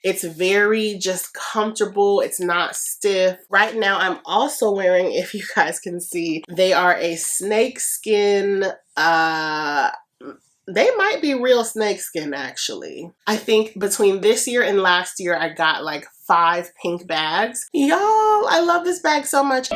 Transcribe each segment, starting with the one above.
It's very just comfortable. It's not stiff. Right now I'm also wearing, if you guys can see, they are a snakeskin, they might be real snakeskin actually. I think between this year and last year I got like 5 pink bags. Y'all, I love this bag so much.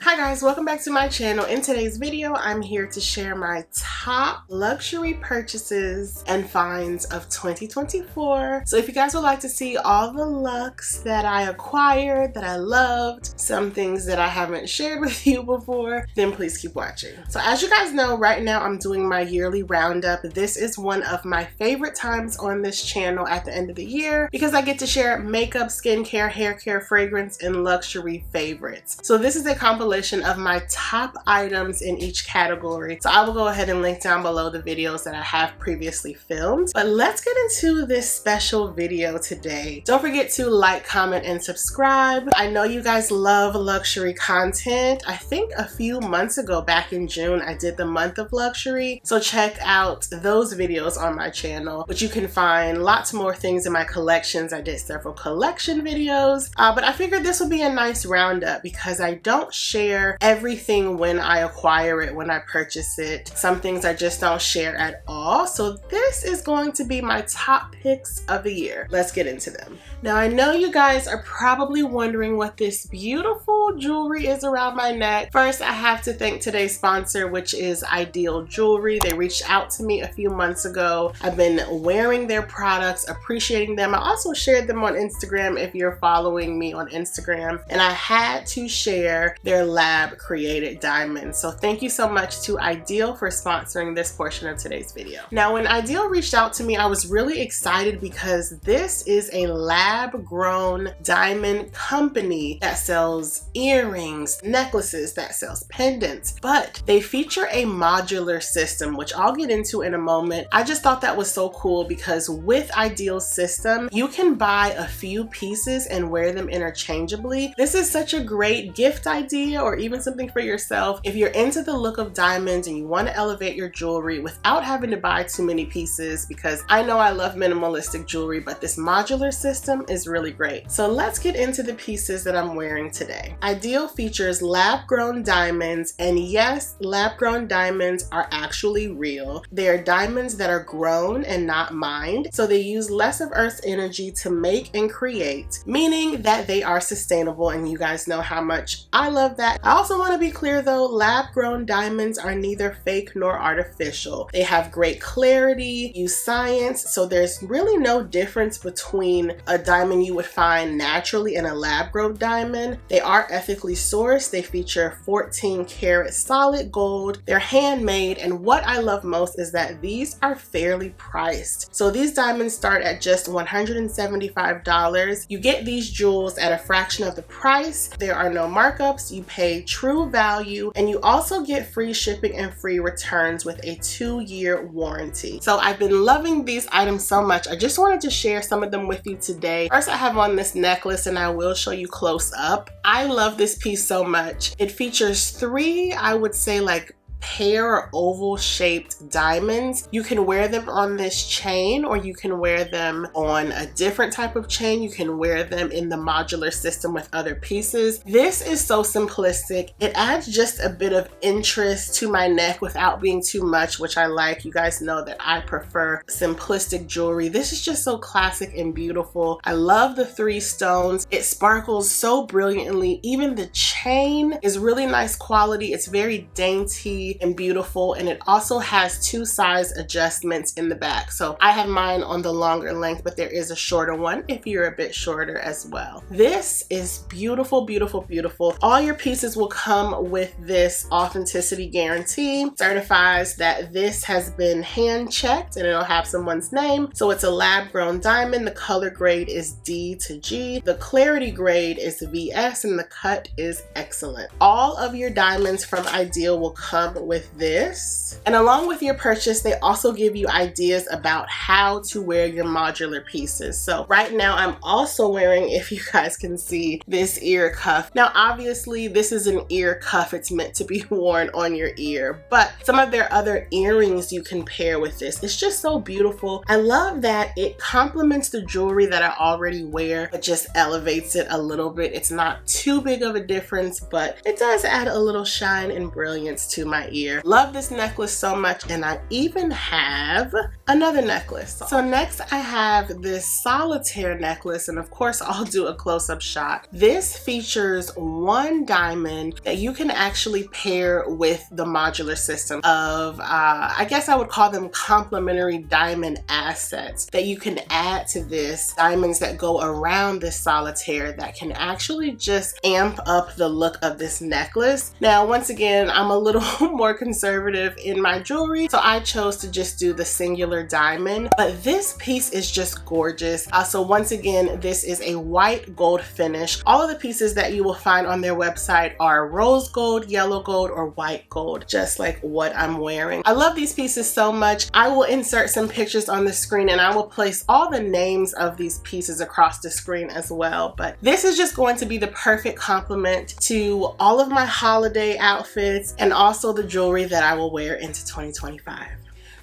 Hi guys, welcome back to my channel. In today's video, I'm here to share my top luxury purchases and finds of 2024. So if you guys would like to see all the looks that I acquired, that I loved, some things that I haven't shared with you before, then please keep watching. So as you guys know, right now I'm doing my yearly roundup. This is one of my favorite times on this channel at the end of the year because I get to share makeup, skincare, hair care, fragrance, and luxury favorites. So this is a compilation of my top items in each category. So I will go ahead and link down below the videos that I have previously filmed. But let's get into this special video today. Don't forget to like, comment, and subscribe. I know you guys love luxury content. I think a few months ago, back in June, I did the month of luxury. So check out those videos on my channel, but you can find lots more things in my collections. I did several collection videos, but I figured this would be a nice roundup because I don't share everything when I acquire it, when I purchase it. Some things I just don't share at all. So this is going to be my top picks of the year. Let's get into them. Now I know you guys are probably wondering what this beautiful jewelry is around my neck. First, I have to thank today's sponsor, which is Idyl Jewelry. They reached out to me a few months ago. I've been wearing their products, appreciating them. I also shared them on Instagram if you're following me on Instagram, and I had to share their lab created diamonds. So thank you so much to Idyl for sponsoring this portion of today's video. Now when Idyl reached out to me, I was really excited because this is a lab grown diamond company that sells earrings, necklaces, that sells pendants, but they feature a modular system, which I'll get into in a moment. I just thought that was so cool because with Idyl's system, you can buy a few pieces and wear them interchangeably. This is such a great gift idea, or even something for yourself if you're into the look of diamonds and you want to elevate your jewelry without having to buy too many pieces, because I know I love minimalistic jewelry, but this modular system is really great. So let's get into the pieces that I'm wearing today. Idyl features lab-grown diamonds, and yes, lab-grown diamonds are actually real. They are diamonds that are grown and not mined, so they use less of Earth's energy to make and create, meaning that they are sustainable, and you guys know how much I love that. I also want to be clear though, lab-grown diamonds are neither fake nor artificial. They have great clarity, use science, so there's really no difference between a diamond you would find naturally and a lab-grown diamond. They are ethically sourced. They feature 14 karat solid gold. They're handmade, and what I love most is that these are fairly priced. So these diamonds start at just $175. You get these jewels at a fraction of the price. There are no markups. You pay true value, and you also get free shipping and free returns with a 2-year warranty. So I've been loving these items so much. I just wanted to share some of them with you today. First, I have on this necklace, and I will show you close up. I love this piece so much. It features 3, I would say, like pear or oval shaped diamonds. You can wear them on this chain, or you can wear them on a different type of chain. You can wear them in the modular system with other pieces. This is so simplistic. It adds just a bit of interest to my neck without being too much, which I like. You guys know that I prefer simplistic jewelry. This is just so classic and beautiful. I love the 3 stones. It sparkles so brilliantly. Even the chain is really nice quality. It's very dainty and beautiful, and it also has 2 size adjustments in the back. So I have mine on the longer length, but there is a shorter one if you're a bit shorter as well. This is beautiful, beautiful, beautiful. All your pieces will come with this authenticity guarantee. Certifies that this has been hand checked, and it'll have someone's name. So it's a lab grown diamond. The color grade is D to G. The clarity grade is VS, and the cut is excellent. All of your diamonds from Idyl will come with this. And along with your purchase, they also give you ideas about how to wear your modular pieces. So right now I'm also wearing, if you guys can see, this ear cuff. Now obviously this is an ear cuff, it's meant to be worn on your ear, but some of their other earrings you can pair with this. It's just so beautiful. I love that it complements the jewelry that I already wear, but just elevates it a little bit. It's not too big of a difference, but it does add a little shine and brilliance to my ear. Love this necklace so much, and I even have another necklace. So next I have this solitaire necklace, and of course I'll do a close-up shot. This features one diamond that you can actually pair with the modular system of, I guess I would call them complementary diamond assets that you can add to this. Diamonds that go around this solitaire that can actually just amp up the look of this necklace. Now, once again, I'm a little more conservative in my jewelry, so I chose to just do the singular diamond, but this piece is just gorgeous. So once again, this is a white gold finish. All of the pieces that you will find on their website are rose gold, yellow gold, or white gold, just like what I'm wearing. I love these pieces so much. I will insert some pictures on the screen, and I will place all the names of these pieces across the screen as well. But this is just going to be the perfect complement to all of my holiday outfits and also the jewelry that I will wear into 2025.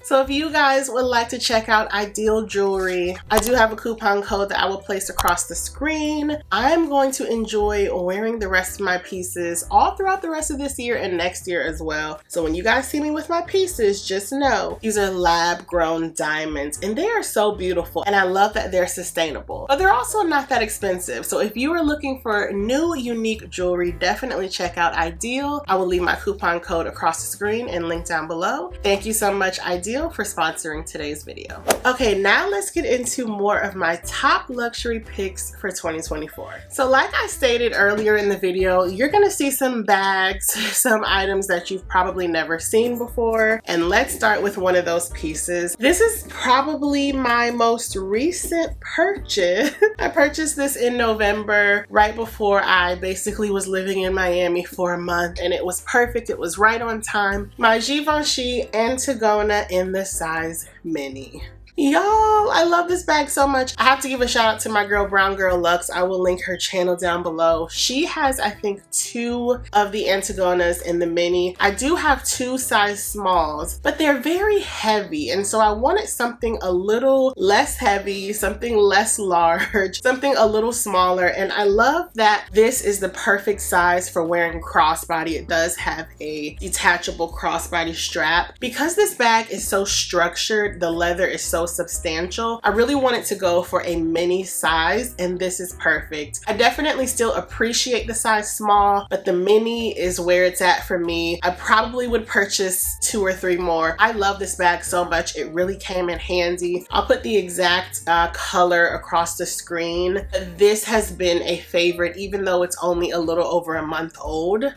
So if you guys would like to check out Idyl Jewelry, I do have a coupon code that I will place across the screen. I'm going to enjoy wearing the rest of my pieces all throughout the rest of this year and next year as well. So when you guys see me with my pieces, just know these are lab-grown diamonds, and they are so beautiful, and I love that they're sustainable. But they're also not that expensive. So if you are looking for new, unique jewelry, definitely check out Idyl. I will leave my coupon code across the screen and link down below. Thank you so much, Idyl, for sponsoring today's video. Okay, now let's get into more of my top luxury picks for 2024. So like I stated earlier in the video, you're gonna see some bags, some items that you've probably never seen before, and let's start with one of those pieces. This is probably my most recent purchase. I purchased this in November, right before I basically was living in Miami for a month, and it was perfect. It was right on time. My Givenchy Antigona in the size mini. Y'all, I love this bag so much. I have to give a shout out to my girl Brown Girl Luxe. I will link her channel down below. She has, I think, 2 of the Antigonas in the mini. I do have 2 size smalls, but they're very heavy, and so I wanted something a little less heavy, something less large, something a little smaller, and I love that this is the perfect size for wearing crossbody. It does have a detachable crossbody strap. Because this bag is so structured, the leather is so substantial, I really wanted to go for a mini size, and this is perfect. I definitely still appreciate the size small, but the mini is where it's at for me. I probably would purchase 2 or 3 more. I love this bag so much. It really came in handy. I'll put the exact color across the screen. This has been a favorite, even though it's only a little over a month old.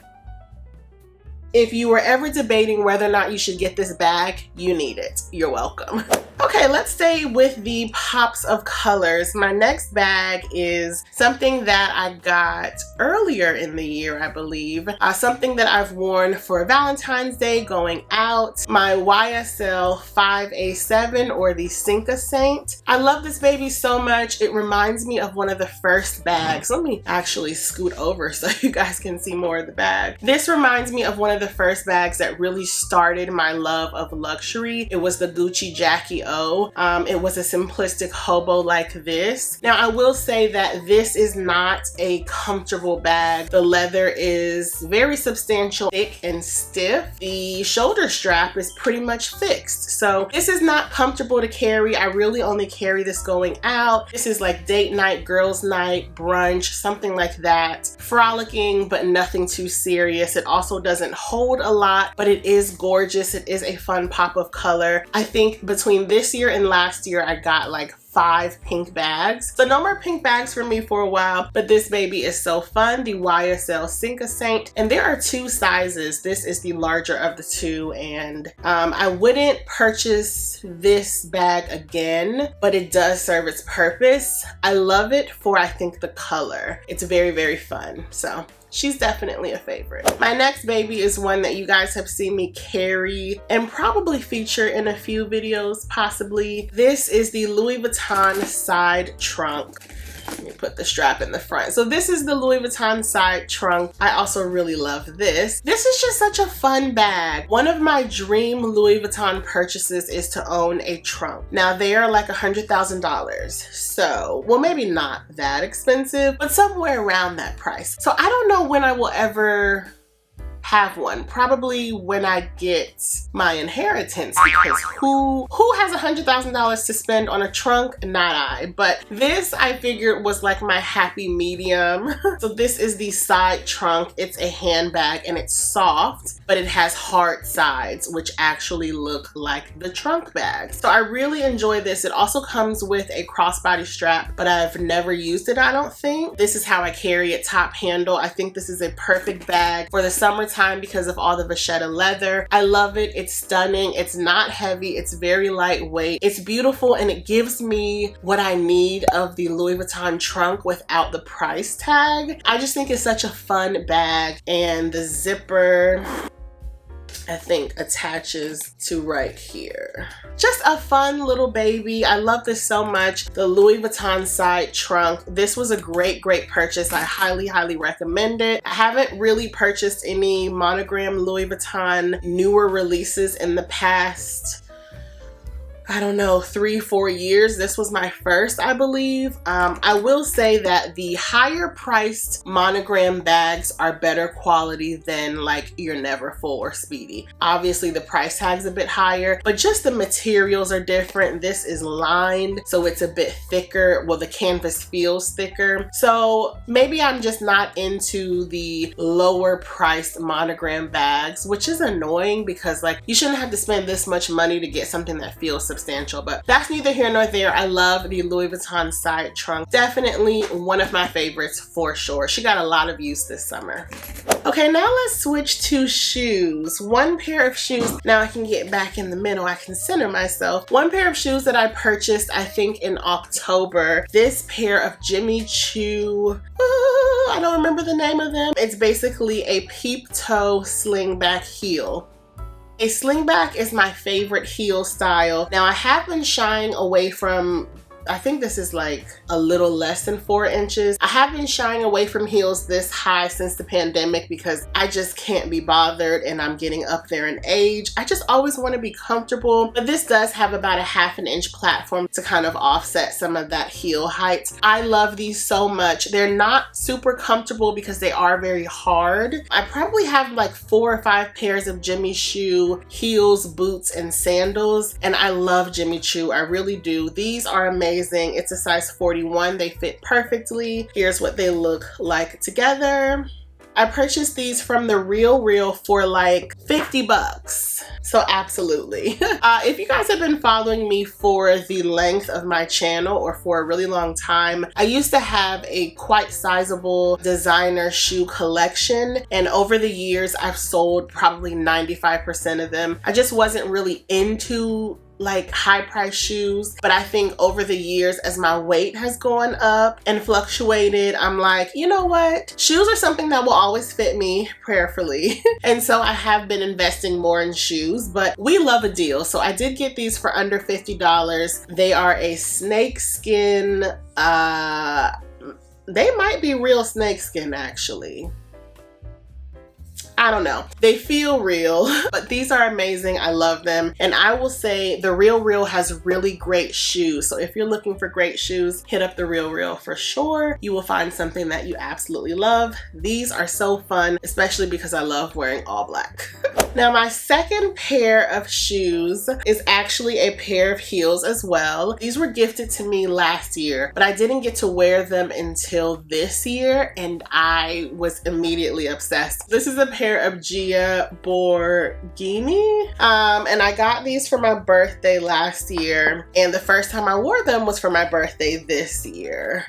If you were ever debating whether or not you should get this bag, you need it. You're welcome. Okay, let's stay with the pops of colors. My next bag is something that I got earlier in the year, I believe. Something that I've worn for Valentine's Day going out. My YSL 5A7, or the Cinca Saint. I love this baby so much. It reminds me of one of the first bags. Let me actually scoot over so you guys can see more of the bag. This reminds me of one of the first bags that really started my love of luxury. It was the Gucci Jackie O. It was a simplistic hobo like this. Now I will say that this is not a comfortable bag. The leather is very substantial, thick and stiff. The shoulder strap is pretty much fixed. So this is not comfortable to carry. I really only carry this going out. This is like date night, girls night, brunch, something like that. Frolicking, but nothing too serious. It also doesn't hold a lot, but it is gorgeous. It is a fun pop of color. I think between this year and last year, I got like 5 pink bags. So no more pink bags for me for a while, but this baby is so fun. The YSL Cinque Saint, and there are 2 sizes. This is the larger of the 2, and I wouldn't purchase this bag again, but it does serve its purpose. I love it for, I think, the color. It's very, very fun. So she's definitely a favorite. My next baby is one that you guys have seen me carry and probably feature in a few videos, possibly. This is the Louis Vuitton side trunk. Let me put the strap in the front. So this is the Louis Vuitton side trunk. I also really love this. This is just such a fun bag. One of my dream Louis Vuitton purchases is to own a trunk. Now they are like $100,000. So, well, maybe not that expensive, but somewhere around that price. So I don't know when I will ever have one. Probably when I get my inheritance, because who has $100,000 to spend on a trunk? Not I. But this, I figured, was like my happy medium. So this is the side trunk. It's a handbag and it's soft, but it has hard sides, which actually look like the trunk bag. So I really enjoy this. It also comes with a crossbody strap, but I've never used it, I don't think. This is how I carry it, top handle. I think this is a perfect bag for the summertime because of all the vachetta leather. I love it. It's stunning. It's not heavy. It's very lightweight. It's beautiful, and it gives me what I need of the Louis Vuitton trunk without the price tag. I just think it's such a fun bag, and the zipper, I think, attaches to right here. Just a fun little baby. I love this so much. The Louis Vuitton side trunk. This was a great, great purchase. I highly, highly recommend it. I haven't really purchased any monogram Louis Vuitton newer releases in the past, I don't know, 3-4 years. This was my first, I believe. I will say that the higher priced monogram bags are better quality than like your Neverfull or Speedy. Obviously the price tag's a bit higher, but just the materials are different. This is lined, so it's a bit thicker. Well, the canvas feels thicker. So maybe I'm just not into the lower priced monogram bags, which is annoying because like you shouldn't have to spend this much money to get something that feels substantial, but that's neither here nor there. I love the Louis Vuitton side trunk. Definitely one of my favorites for sure. She got a lot of use this summer. Okay, now let's switch to shoes. One pair of shoes. Now I can get back in the middle. I can center myself. One pair of shoes that I purchased, I think in October. This pair of Jimmy Choo. I don't remember the name of them. It's basically a peep toe slingback heel. A slingback is my favorite heel style. Now I have been shying away from, I think this is like a little less than 4 inches. I have been shying away from heels this high since the pandemic because I just can't be bothered and I'm getting up there in age. I just always want to be comfortable, but this does have about a ½ inch platform to kind of offset some of that heel height. I love these so much. They're not super comfortable because they are very hard. I probably have like 4 or 5 pairs of Jimmy Choo heels, boots, and sandals, and I love Jimmy Choo. I really do. These are amazing. It's a size 41. They fit perfectly. Here's what they look like together. I purchased these from the Real for like 50 bucks. So absolutely. If you guys have been following me for the length of my channel or for a really long time, I used to have a quite sizable designer shoe collection, and over the years I've sold probably 95% of them. I just wasn't really into like high price shoes, but I think over the years as my weight has gone up and fluctuated, I'm like, you know what, shoes are something that will always fit me, prayerfully. And so I have been investing more in shoes, but we love a deal. So I did get these for under $50. They are a snakeskin, they might be real snakeskin actually. I don't know. They feel real, but these are amazing. I love them. And I will say the Real has really great shoes. So if you're looking for great shoes, hit up the Real for sure. You will find something that you absolutely love. These are so fun, especially because I love wearing all black. Now my second pair of shoes is actually a pair of heels as well. These were gifted to me last year, but I didn't get to wear them until this year, and I was immediately obsessed. This is a pair of Gia Borghini, and I got these for my birthday last year, and the first time I wore them was for my birthday this year.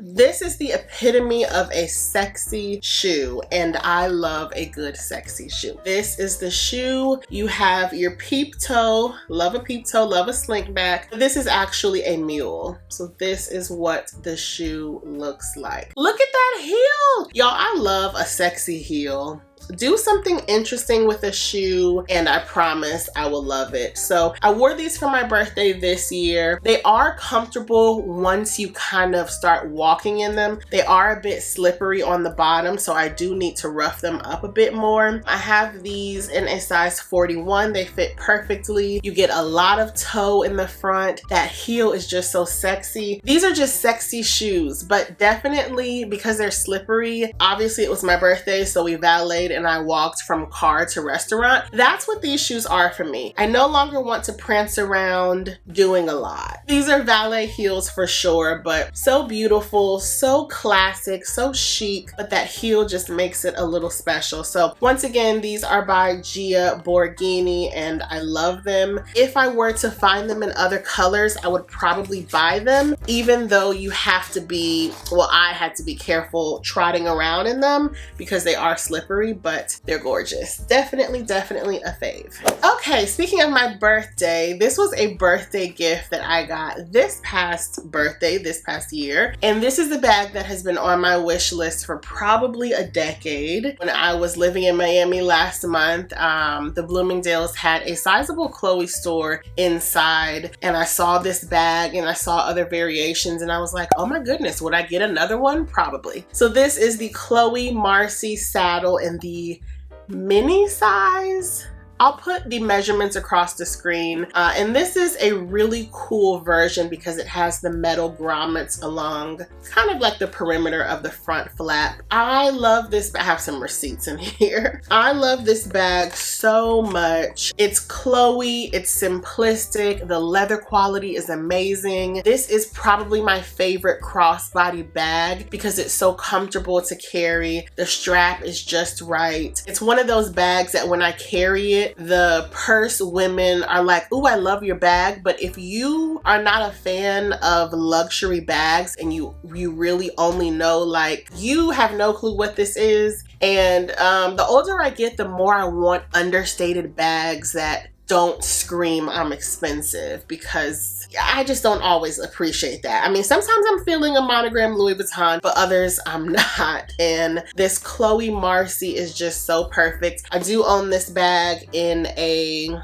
This is the epitome of a sexy shoe, and I love a good sexy shoe. This is the shoe. You have your peep toe. Love a peep toe, love a slingback. This is actually a mule. So this is what the shoe looks like. Look at that heel. Y'all, I love a sexy heel. Do something interesting with a shoe and I promise I will love it. So I wore these for my birthday this year. They are comfortable once you kind of start walking in them. They are a bit slippery on the bottom, so I do need to rough them up a bit more. I have these in a size 41. They fit perfectly. You get a lot of toe in the front. That heel is just so sexy. These are just sexy shoes, but definitely because they're slippery, obviously it was my birthday, so we valeted and I walked from car to restaurant. That's what these shoes are for me. I no longer want to prance around doing a lot. These are valet heels for sure, but so beautiful, so classic, so chic, but that heel just makes it a little special. So once again, these are by Gia Borghini and I love them. If I were to find them in other colors, I would probably buy them, even though you have to be, well, I had to be careful trotting around in them because they are slippery, but they're gorgeous. Definitely a fave. Okay, speaking of my birthday, this was a birthday gift that I got this past birthday, this past year. And this is the bag that has been on my wish list for probably a decade. When I was living in Miami last month, the Bloomingdale's had a sizable Chloe store inside, and I saw this bag and I saw other variations and I was like, oh my goodness, would I get another one? Probably. So this is the Chloe Marcy saddle in the mini size. I'll put the measurements across the screen. And this is a really cool version because it has the metal grommets along kind of like the perimeter of the front flap. I love this. I have some receipts in here. I love this bag so much. It's Chloe, it's simplistic. The leather quality is amazing. This is probably my favorite crossbody bag because it's so comfortable to carry. The strap is just right. It's one of those bags that when I carry it, the purse women are like, ooh, I love your bag. But if you are not a fan of luxury bags and you really only know, like, you have no clue what this is. And the older I get, the more I want understated bags that don't scream I'm expensive, because I just don't always appreciate that. I mean, sometimes I'm feeling a monogram Louis Vuitton, but others I'm not. And this Chloe Marcy is just so perfect. I do own this bag in a,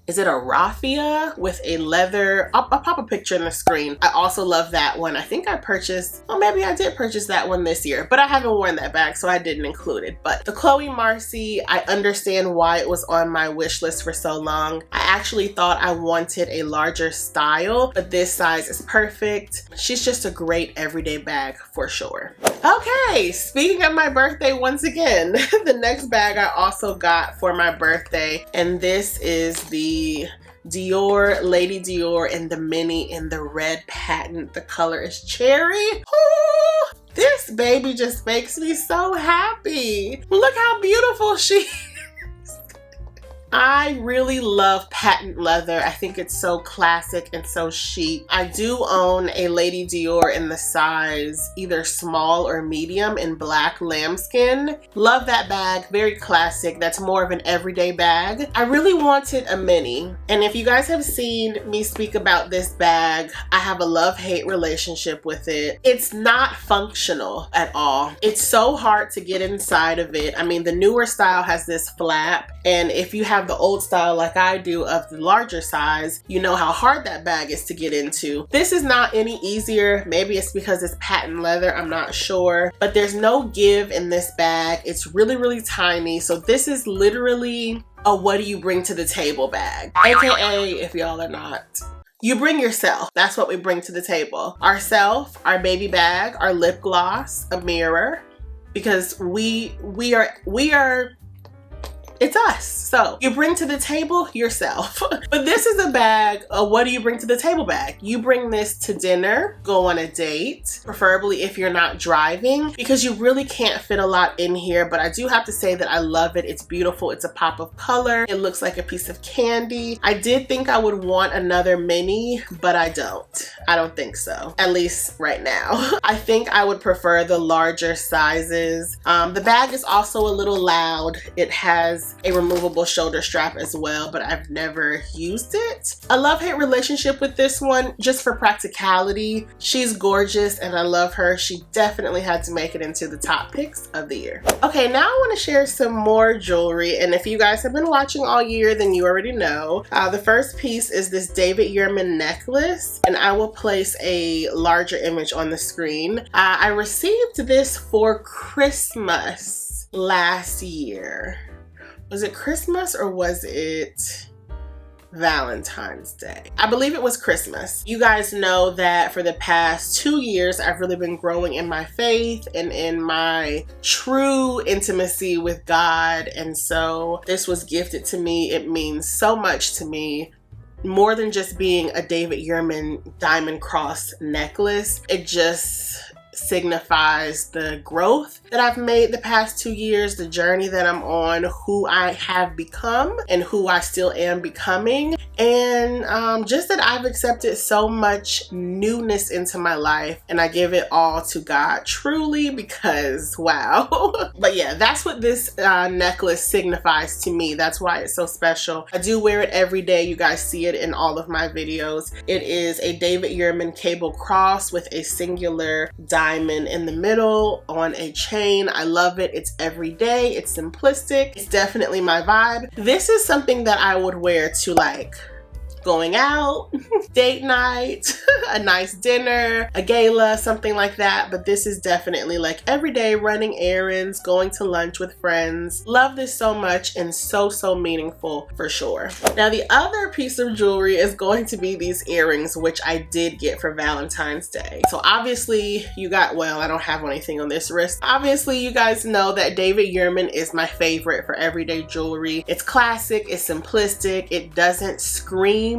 is it a raffia with a leather? I'll pop a picture in the screen. I also love that one. I think I purchased, well, maybe I did purchase that one this year, but I haven't worn that bag, so I didn't include it. But the Chloe Marcy, I understand why it was on my wish list for so long. I actually thought I wanted a larger style, but this size is perfect. She's just a great everyday bag for sure. Okay, speaking of my birthday once again, the next bag I also got for my birthday, and this is the Dior, Lady Dior in the mini in the red patent. The color is cherry. Ooh, this baby just makes me so happy. Look how beautiful she is. I really love patent leather. I think it's so classic and so chic. I do own a Lady Dior in the size either small or medium in black lambskin. Love that bag, very classic. That's more of an everyday bag. I really wanted a mini, and if you guys have seen me speak about this bag, I have a love-hate relationship with it. It's not functional at all. It's so hard to get inside of it. I mean, the newer style has this flap, and if you have the old style like I do of the larger size, you know how hard that bag is to get into. This is not any easier. Maybe it's because it's patent leather, I'm not sure, but there's no give in this bag. It's really tiny. So this is literally a what do you bring to the table bag, aka, if y'all are not, you bring yourself. That's what we bring to the table. Ourself, our baby bag, our lip gloss, a mirror, because we are it's us. So you bring to the table yourself. But this is a bag, a what do you bring to the table bag. You bring this to dinner, go on a date, preferably if you're not driving, because you really can't fit a lot in here. But I do have to say that I love it. It's beautiful. It's a pop of color. It looks like a piece of candy. I did think I would want another mini, but I don't. I don't think so, at least right now. I think I would prefer the larger sizes. The bag is also a little loud. It has a removable shoulder strap as well, but I've never used it. A love-hate relationship with this one, just for practicality. She's gorgeous and I love her. She definitely had to make it into the top picks of the year. Okay, now I want to share some more jewelry, and if you guys have been watching all year, then you already know. The first piece is this David Yurman necklace, and I will place a larger image on the screen. I received this for Christmas last year. Was it Christmas or was it Valentine's Day? I believe it was Christmas. You guys know that for the past 2 years, I've really been growing in my faith and in my true intimacy with God. And so this was gifted to me. It means so much to me. More than just being a David Yurman diamond cross necklace, it just signifies the growth that I've made the past 2 years, the journey that I'm on, who I have become and who I still am becoming, and just that I've accepted so much newness into my life, and I give it all to God truly, because wow. But yeah, that's what this necklace signifies to me. That's why it's so special. I do wear it every day. You guys see it in all of my videos. It is a David Yurman cable cross with a singular diamond in the middle on a chain. I love it. It's everyday. It's simplistic. It's definitely my vibe. This is something that I would wear to like going out, date night, a nice dinner, a gala, something like that. But this is definitely like everyday running errands, going to lunch with friends. Love this so much and so meaningful for sure. Now the other piece of jewelry is going to be these earrings, which I did get for Valentine's Day. So obviously you got, well, I don't have anything on this wrist. Obviously you guys know that David Yurman is my favorite for everyday jewelry. It's classic, it's simplistic, it doesn't scream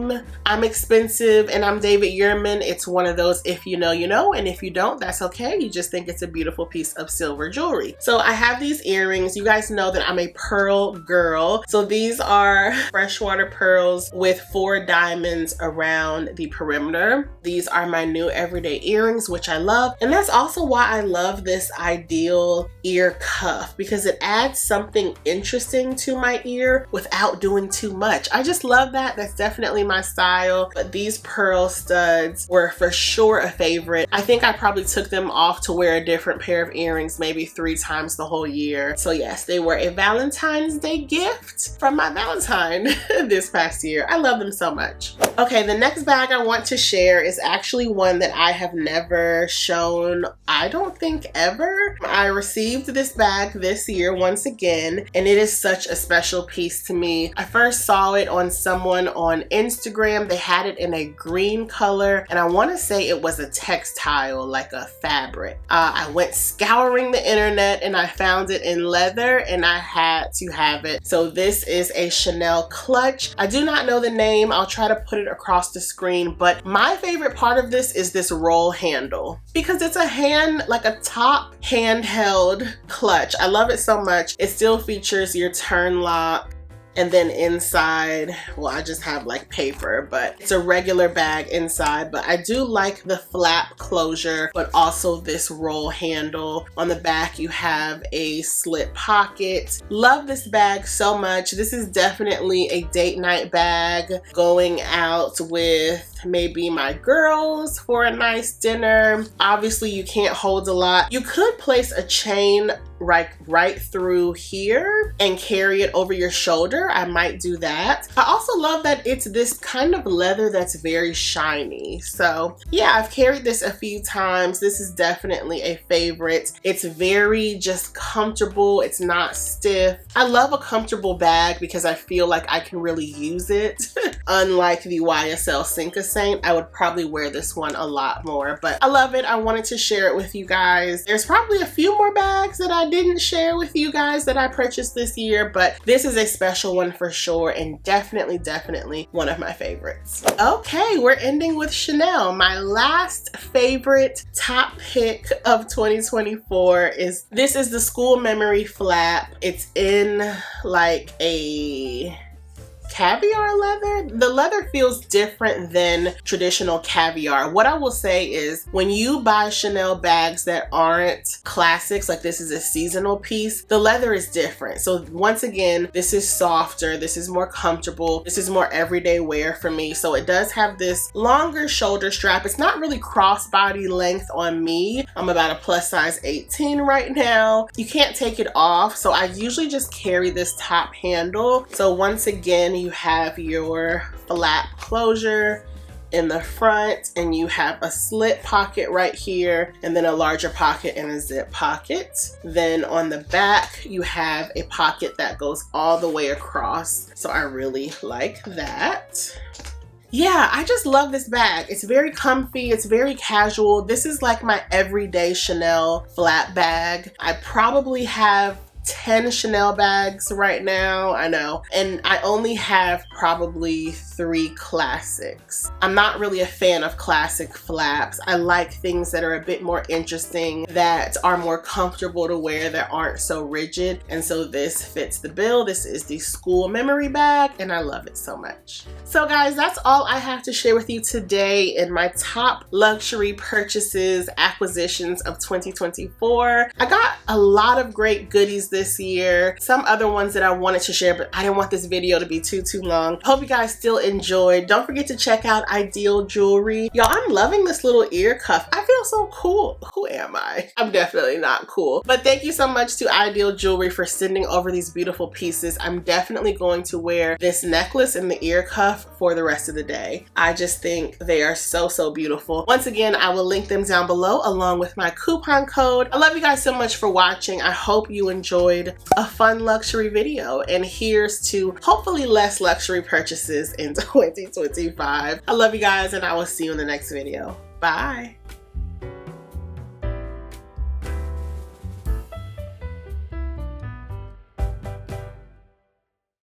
I'm expensive and I'm David Yurman. It's one of those, if you know, you know, and if you don't, that's okay. You just think it's a beautiful piece of silver jewelry. So I have these earrings. You guys know that I'm a pearl girl. So these are freshwater pearls with 4 diamonds around the perimeter. These are my new everyday earrings, which I love. And that's also why I love this Idyl ear cuff, because it adds something interesting to my ear without doing too much. I just love that. That's definitely my style. But these pearl studs were for sure a favorite. I think I probably took them off to wear a different pair of earrings maybe 3 times the whole year. So yes, they were a Valentine's Day gift from my Valentine this past year. I love them so much. Okay, the next bag I want to share is actually one that I have never shown, I don't think ever. I received this bag this year once again, and it is such a special piece to me. I first saw it on someone on Instagram. They had it in a green color, and I want to say it was a textile, like a fabric. I went scouring the internet and I found it in leather, and I had to have it. So this is a Chanel clutch. I do not know the name. I'll try to put it across the screen, but my favorite part of this is this roll handle, because it's a hand, like a top handheld clutch. I love it so much. It still features your turn lock. And then inside, well, I just have like paper, but it's a regular bag inside. But I do like the flap closure, but also this roll handle. On the back, you have a slit pocket. Love this bag so much. This is definitely a date night bag, going out with maybe my girls for a nice dinner. Obviously, you can't hold a lot. You could place a chain right through here and carry it over your shoulder. I might do that. I also love that it's this kind of leather that's very shiny. So yeah, I've carried this a few times. This is definitely a favorite. It's very just comfortable. It's not stiff. I love a comfortable bag because I feel like I can really use it. Unlike the YSL Snakeskin, I would probably wear this one a lot more, but I love it. I wanted to share it with you guys. There's probably a few more bags that I didn't share with you guys that I purchased this year, but this is a special one for sure, and definitely one of my favorites. Okay, we're ending with Chanel. My last favorite top pick of 2024 is the School Memory flap. It's in like a caviar leather. The leather feels different than traditional caviar. What I will say is when you buy Chanel bags that aren't classics, like this is a seasonal piece, the leather is different. So once again, this is softer, this is more comfortable, this is more everyday wear for me. So it does have this longer shoulder strap. It's not really crossbody length on me. I'm about a plus size 18 right now. You can't take it off, so I usually just carry this top handle. So once again, you have your flap closure in the front, and you have a slit pocket right here, and then a larger pocket and a zip pocket. Then on the back, you have a pocket that goes all the way across. So I really like that. Yeah, I just love this bag. It's very comfy, it's very casual. This is like my everyday Chanel flap bag. I probably have 10 Chanel bags right now, I know, and I only have probably 3 classics. I'm not really a fan of classic flaps. I like things that are a bit more interesting, that are more comfortable to wear, that aren't so rigid, and so this fits the bill. This is the School Memory bag, and I love it so much. So guys, that's all I have to share with you today in my top luxury purchases, acquisitions of 2024. I got a lot of great goodies this year, some other ones that I wanted to share, but I didn't want this video to be too long. Hope you guys still enjoyed. Don't forget to check out Idyl jewelry. Y'all, I'm loving this little ear cuff. I feel so cool. Who am I? I'm definitely not cool. But thank you so much to Idyl jewelry for sending over these beautiful pieces. I'm definitely going to wear this necklace and the ear cuff for the rest of the day. I just think they are so beautiful. Once again, I will link them down below along with my coupon code. I love you guys so much for watching. I hope you enjoyed a fun luxury video, and here's to hopefully less luxury purchases in 2025. I love you guys, and I will see you in the next video. Bye.